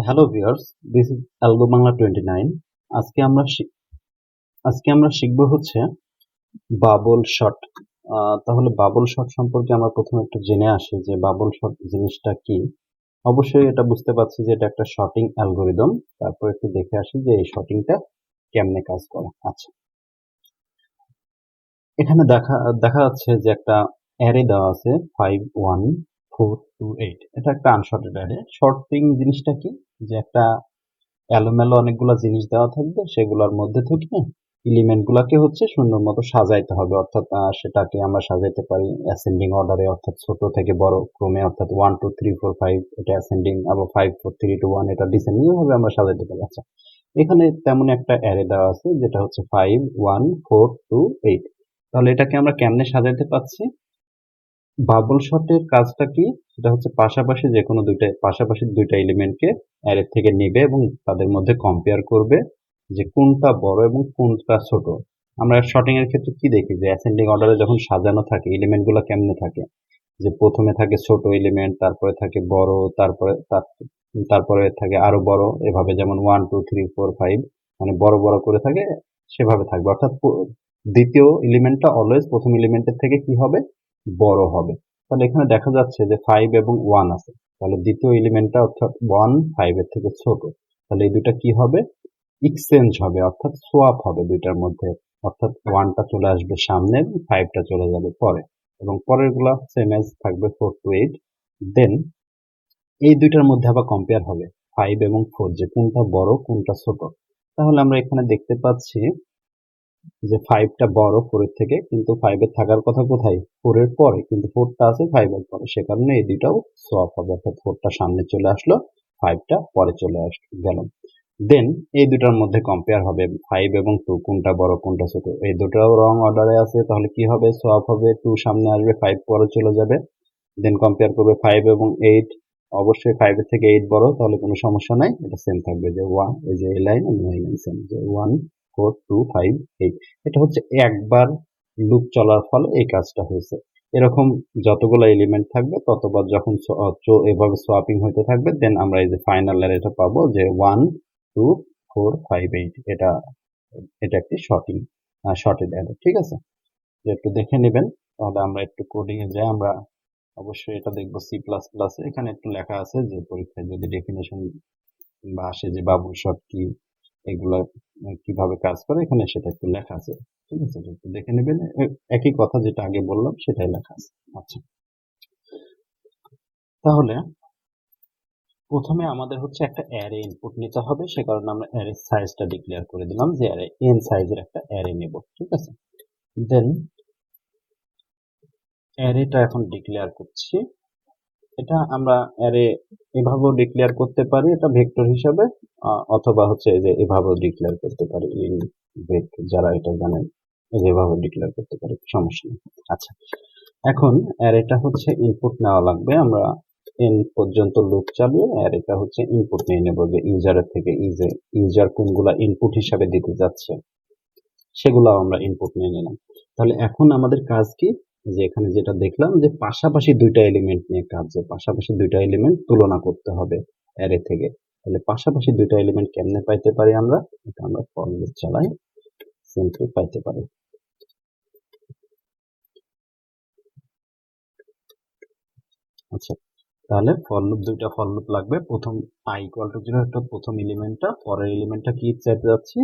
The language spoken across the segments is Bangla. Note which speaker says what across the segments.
Speaker 1: Hello viewers, this is algo Bangla 29। আজকে আমরা শি- আজকে আমরা শিখব হচ্ছে বাবল শট। তাহলে বাবল শট সম্পর্কে আমরা প্রথমে একটু জেনে আসি যে বাবল শট জিনিসটা কি। অবশ্যই এটা বুঝতে পারছি যে এটা একটা শটিং অ্যালগোরিদম। তারপর একটু দেখে আসি যে এই শটিংটা কেমনে কাজ করে। আচ্ছা, এখানে দেখা দেখা যাচ্ছে যে একটা অ্যারে দেওয়া আছে 5 1 4 2 8। এটা একটা আনশর্টেড অ্যারে। শর্টিং জিনিসটা কি, যে একটা এলোমেলো অনেকগুলা জিনিস দেওয়া থাকবে, সেগুলোর মধ্যে থেকে এলিমেন্ট গুলাকে হচ্ছে সুন্দর মতো সাজাইতে হবে। অর্থাৎ সেটাকে আমরা সাজাইতে পারি অ্যাসেন্ডিং অর্ডারে, অর্থাৎ ছোট থেকে বড় ক্রমে, অর্থাৎ 1 2 3 4 5 এটা অ্যাসেন্ডিং, আবার 5 4 3 2 1 এটা ডিসেন্ডিং, এভাবে আমরা সাজাইতে পারি। আচ্ছা, এখানে তেমন একটা অ্যারে দেওয়া আছে যেটা হচ্ছে 5 1 4 2 8। তাহলে এটাকে আমরা কেমনে সাজাইতে পাচ্ছি? বাবল শটের কাজটা কি? সেটা হচ্ছে পাশাপাশি দুইটা এলিমেন্টকে অ্যারে থেকে নেবে এবং তাদের মধ্যে কম্পেয়ার করবে যে কোনটা বড় এবং কোনটা ছোট। আমরা শর্টিং এর ক্ষেত্রে কি দেখি যে অ্যাসেন্ডিং অর্ডারে যখন সাজানো থাকে এলিমেন্ট গুলো কেমনে থাকে, যে প্রথমে থাকে ছোট এলিমেন্ট, তারপরে থাকে বড়, তারপরে থাকে আরো বড়, এভাবে যেমন 1 2 3 4 5 মানে বড় বড় করে থাকে, সেভাবে থাকবে। অর্থাৎ দ্বিতীয় এলিমেন্টটা অলওয়েজ প্রথম এলিমেন্টের থেকে কি হবে, বড় হবে। তাহলে এখানে দেখা যাচ্ছে যে 5 এবং 1 আছে, তাহলে দ্বিতীয় এলিমেন্টটা অর্থাৎ 1 5 এর থেকে ছোট। তাহলে এই দুটা কি হবে, এক্সচেঞ্জ হবে, অর্থাৎ সোয়াপ হবে দুইটার মধ্যে। অর্থাৎ 1টা চলে আসবে সামনে এবং 5টা চলে যাবে পরে, এবং পরের গুলা সেম এজ থাকবে 4 to 8। দেন এই দুইটার মধ্যে আবার কম্পেয়ার হবে 5 এবং 4, যে কোনটা বড় কোনটা ছোট। তাহলে আমরা এখানে দেখতে পাচ্ছি যে 5টা বড় 4 এর থেকে, কিন্তু 5 এর থাকার কথা কোথায়, 4 এর পরে, কিন্তু 4টা আছে 5 এর পরে, সে কারণে এই দুইটাও সোয়াপ হবে। অর্থাৎ 4টা সামনে চলে আসলো, 5টা পরে চলে গেল। দেন এই দুটার মধ্যে কম্পেয়ার হবে 5 এবং 2, কোনটা বড় কোনটা ছোট। এই দুটাও রং অর্ডারে আছে, তাহলে কি হবে, সোয়াপ হবে, 2 সামনে আসবে 5 পরে চলে যাবে। দেন কম্পেয়ার করবে 5 এবং 8, অবশ্যই 5 এর থেকে 8 বড়, তাহলে কোনো সমস্যা নাই, এটা সেম থাকবে, যে 1, এই যে এই লাইন এবং এই লাইন সেম, যে 1 4 2 5 8। এটা হচ্ছে একবার লুপ চলার ফলে এই কাজটা হয়েছে। এরকম যতগুলো এলিমেন্ট থাকবে ততবার যখন এভাবে সোয়াপিং হতে থাকবে, দেন আমরা এই যে ফাইনাল এটা পাবো যে 1 2 4 5 8। এটা এটা একটি শর্টেড অ্যারে। ঠিক আছে, একটু দেখে নেবেন। তাহলে আমরা একটু কোডিং এ যাই। আমরা অবশ্যই এটা দেখবো C++। এখানে একটু লেখা আছে যে পরীক্ষায় যদি ডেফিনেশন বা আসে যে বাবল শর্ট কি, এগুলা কিভাবে কাজ করে, এখানে সেটা একটু লেখা আছে। ঠিক আছে, একটু দেখে নেবেন। একই কথা যেটা আগে বললাম সেটাই লেখা আছে। আচ্ছা, তাহলে প্রথমে আমাদের হচ্ছে একটা অ্যারে ইনপুট নিতে হবে, সে কারণে আমরা অ্যারে সাইজটা ডিক্লেয়ার করে দিলাম যে অ্যারে n সাইজের একটা অ্যারে নেব। ঠিক আছে, দেন অ্যারেটা এখন ডিক্লেয়ার করছি। এটা আমরা অ্যারে এভাবেও ডিক্লেয়ার করতে পারি, এটা ভেক্টর হিসাবে, অথবা হচ্ছে যে এভাবেও ডিক্লেয়ার করতে পারি। ইন ভেক্টর যারা এটা জানেন যেভাবে ডিক্লেয়ার করতে পারি, সমস্যা নেই। আচ্ছা, এখন অ্যারেটা হচ্ছে ইনপুট নেওয়া লাগবে। আমরা n পর্যন্ত লুপ চালিয়ে অ্যারেটা হচ্ছে ইনপুট নিয়ে নেব, যে ইউজারের থেকে ইউজার কোনগুলা ইনপুট হিসাবে দিতে যাচ্ছে সেগুলো আমরা ইনপুট নিয়ে নিলাম। তাহলে এখন আমাদের কাজ কি, যে এখানে যেটা দেখলাম যে পাশাপাশি দুইটা এলিমেন্ট নিয়ে কাজ, যে পাশাপাশি দুইটা এলিমেন্ট তুলনা করতে হবে অ্যারে থেকে। তাহলে পাশাপাশি দুইটা এলিমেন্ট কেমনে পাইতে পারি আমরা, এটা আমরা ফর লুপ চালাই, সিম্পলি পাইতে পারি। আচ্ছা, তাহলে দুইটা ফর লুপ লাগবে। প্রথম i=0 একটা প্রথম এলিমেন্টটা, পরের এলিমেন্টটা কি চাইতে যাচ্ছি,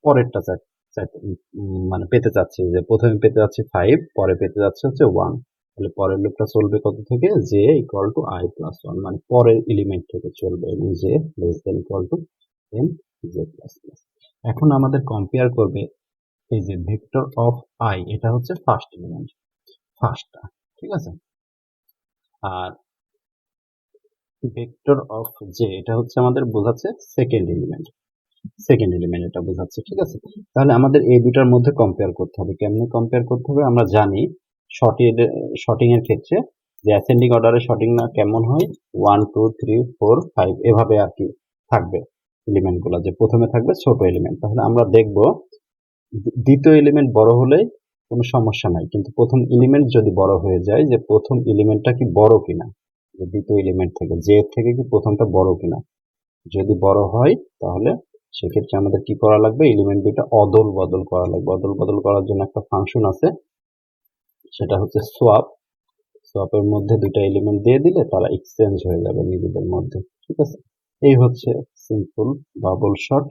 Speaker 1: পরেরটা মানে পেতে চাচ্ছি, যে প্রথমে পেতে যাচ্ছি 5, পরে পেতে যাচ্ছে হচ্ছে 1। তাহলে পরের লুপটা চলবে কত থেকে, j=i+1, মানে পরের এলিমেন্ট থেকে চলবে, এবং j<j++। এখন আমাদের কম্পেয়ার করবে এই যে ভেক্টর অফ i, এটা হচ্ছে ফার্স্ট এলিমেন্ট, ফার্স্টটা। ঠিক আছে, আর ভেক্টর অফ জে এটা হচ্ছে আমাদের বোঝাচ্ছে সেকেন্ড এলিমেন্ট এটা বোঝাচ্ছে। ঠিক আছে, তাহলে আমাদের এই দুটার মধ্যে কম্পেয়ার করতে হবে। কেমনে কম্পেয়ার করতে হবে, আমরা জানি শর্টিং এর ক্ষেত্রে যে অ্যাসেন্ডিং অর্ডারে শর্টিং না কেমন হয়, 1 2 3 4 5 এভাবে আর কি থাকবে এলিমেন্ট গুলা, যে প্রথমে থাকবে ছোট এলিমেন্ট। তাহলে আমরা দেখব দ্বিতীয় এলিমেন্ট বড় হলে কোনো সমস্যা নাই, কিন্তু প্রথম এলিমেন্ট যদি বড় হয়ে যায়, যে প্রথম এলিমেন্টটা কি বড় কিনা, যে দ্বিতীয় এলিমেন্ট থেকে, জে এর থেকে কি প্রথমটা বড় কিনা। যদি বড় হয় তাহলে সেক্ষেত্রে আমাদের কি করা লাগবে, এলিমেন্ট দুইটা অদল বদল করা লাগবে। অদল বদল করার জন্য একটা ফাংশন আছে, সেটা হচ্ছে সোয়াপ। সোয়াপের মধ্যে দুইটা এলিমেন্ট দিয়ে দিলে তারা এক্সচেঞ্জ হয়ে যাবে নিজেদের মধ্যে। ঠিক আছে, এই হচ্ছে সিম্পল বাবল শট।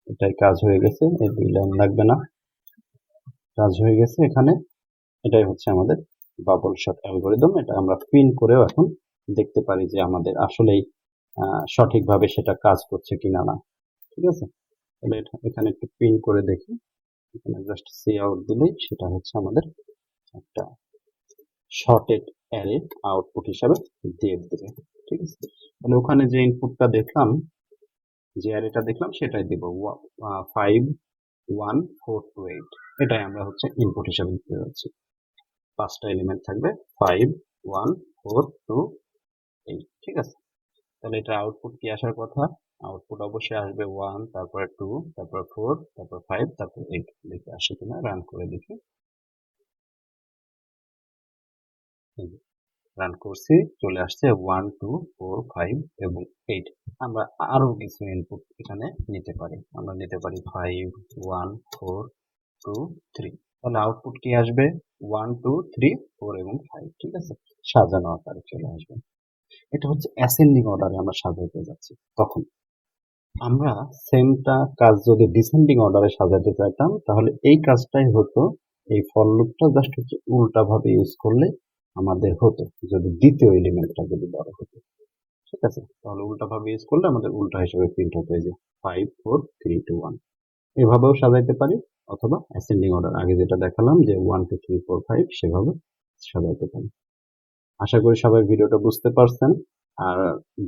Speaker 1: এটাই কাজ হয়ে গেছে, এই দুই লাইন লাগবে না, কাজ হয়ে গেছে এখানে। এটাই হচ্ছে আমাদের বাবল শট অ্যালগরিদম। এটা আমরা প্রিন্ট করেও এখন দেখতে পারি যে আমাদের আসলেই সঠিকভাবে সেটা কাজ করছে কিনা না। ঠিক আছে, তাহলে এখানে একটু প্রিন্ট করে দেখি। এখানে জাস্ট সি আউট দিলেই সেটা হচ্ছে আমাদের একটা শর্টেড অ্যারে আউটপুট হিসাবে দিয়ে দেবে। ঠিক আছে, তাহলে ওখানে যে ইনপুটটা দেখলাম, যে অ্যারেটা দেখলাম সেটাই দিব, 5 1 4 2 8। এটাই আমরা হচ্ছে ইনপুট হিসাবে দিতে যাচ্ছি। 5টা এলিমেন্ট থাকবে, 5 1 4 2 8। ঠিক আছে, তাহলে এটা আউটপুট কি আসার কথা? আউটপুট অবশ্যই আসবে 1, তারপরে 2, তারপর 4, তারপর 5, তারপর 8। দেখে আসে কিনা, রান করে দেখি। রান করছি, চলে আসছে 1 2 4 5 এবং 8। আমরা আরো কিছু ইনপুট এখানে নিতে পারি। আমরা নিতে পারি 5 1 4 2 3। তাহলে আউটপুট কি আসবে? 1 2 3 4 এবং 5। ঠিক আছে, সাজানো আকারে চলে আসবে। এটা হচ্ছে অ্যাসেন্ডিং অর্ডারে আমরা সাজাতে যাচ্ছি। তখন আমরা সেমটা কাজ যদি ডিসেন্ডিং অর্ডারে সাজাতে চাইতাম তাহলে এই কাজটাই হতো। এই ফর লুপটা জাস্ট হচ্ছে উল্টা ভাবে ইউজ করলে আমাদের হতো, যদি দ্বিতীয় এলিমেন্টটা যদি বড় হতো। ঠিক আছে, তাহলে উল্টা ভাবে ইউজ করলে আমাদের উল্টা হিসেবে প্রিন্ট হতো, এই যে 5 4 3 2 1। এভাবেও সাজাইতে পারি, অথবা অ্যাসেন্ডিং অর্ডার আগে যেটা দেখালাম যে 1 2 3 4 5 সেভাবে সাজাইতে পারি। আশা করি সবাই ভিডিওটা বুঝতে পারছেন। আর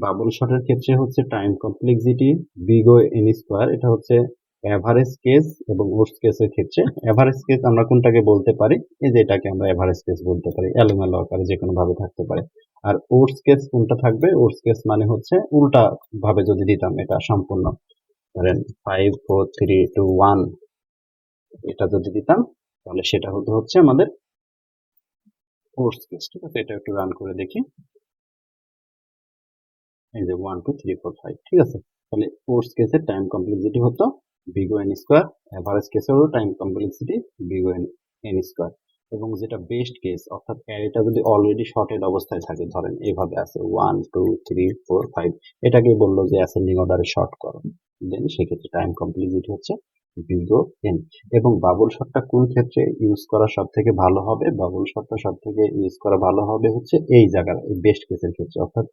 Speaker 1: বাবল শটের ক্ষেত্রে হচ্ছে time complexity big O N square. এটা হচ্ছে এভারেজ কেস এবং ওর্স্ট কেসের ক্ষেত্রে। এভারেজ কেস আমরা কোনটাকে বলতে পারি, এই যে এটাকে আমরা এভারেজ কেস বলতে পারি, এলোমেলো আকারে যে কোনো ভাবে থাকতে পারে। আর ওর্স্ট কেস কোনটা থাকবে? ওর্স্ট কেস মানে হচ্ছে উল্টা ভাবে যদি দিতাম এটা সম্পূর্ণ, ধরেন 5 4 3 2 1, এটা যদি দিতাম তাহলে সেটা হচ্ছে আমাদের ওর্স্ট কেস। ঠিক আছে, এটা একটু রান করে দেখি। এই যে 1 2 3 4 5। ঠিক আছে, তাহলে ওর্স্ট কেসের টাইম কমপ্লেক্সিটি হতো big O N square, average কেসেরও time complexity big O N square. এবং যেটা বেস্ট কেস, অর্থাৎ অ্যারেটা যদি অলরেডি শর্টেড অবস্থায় থাকে, ধরেন এইভাবে আছে 1 2 3 4 5, এটাকেই বললো যে অ্যাসেন্ডিং অর্ডারে শর্ট করো, দেন সেক্ষেত্রে টাইম কমপ্লেক্সিটি হচ্ছে বিগ ও এন। এবং বাবল শটটা কোন ক্ষেত্রে ইউজ করা সব থেকে ভালো হবে? বাবল শটটা সব থেকে ইউজ করা ভালো হবে হচ্ছে এই জায়গার, এই বেস্ট কেসের ক্ষেত্রে। অর্থাৎ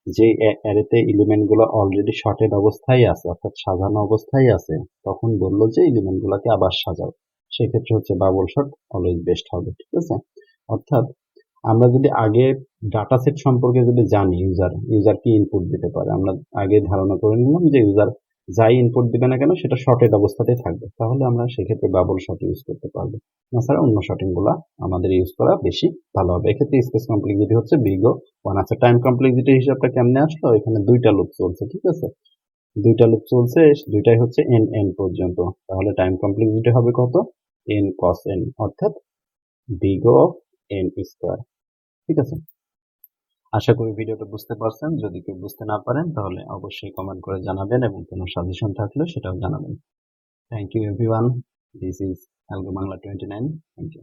Speaker 1: যে অ্যারেতে এলিমেন্ট গুলো অলরেডি শর্টেড অবস্থায় আছে, অর্থাৎ সাজানো অবস্থায় আছে, তখন বললো যে এলিমেন্ট গুলাকে আবার সাজাও, সেক্ষেত্রে হচ্ছে বাবল শট অলওয়েজ বেস্ট হবে। ঠিক আছে, অর্থাৎ আমরা যদি আগে ডাটা সেট সম্পর্কে যদি জানি, ইউজার কি ইনপুট দিতে পারে, আমরা আগে ধারণা করে নিলাম যে ইউজার যাই ইনপুট দিবে না কেন সেটা শর্টেড অবস্থাতেই থাকবে, তাহলে আমরা সেক্ষেত্রে বাবল শট ইউজ করতে পারবো। তাছাড়া অন্য শর্টিং গুলা আমাদের ইউজ করা বেশি ভালো হবে। এক্ষেত্রে স্পেস কমপ্লেক্সিটি হচ্ছে বিগ ও 1। আচ্ছা, টাইম কমপ্লেক্সিটি হিসাবটা কেমনে আসলো? এখানে দুইটা লুপ চলছে। ঠিক আছে, দুইটা লুপ চলছে, দুইটাই হচ্ছে এন এন পর্যন্ত। তাহলে টাইম কমপ্লেক্সিটি হবে কত? এন কস এন, অর্থাৎ বিগ ও এন স্কোয়ার। ঠিক আছে, আশা করি ভিডিওটা বুঝতে পারছেন। যদি কেউ বুঝতে না পারেন তাহলে অবশ্যই কমেন্ট করে জানাবেন, এবং কোনো সাজেশন থাকলে সেটাও জানাবেন। Thank you everyone, this is Algo Bangla 29। Thank you.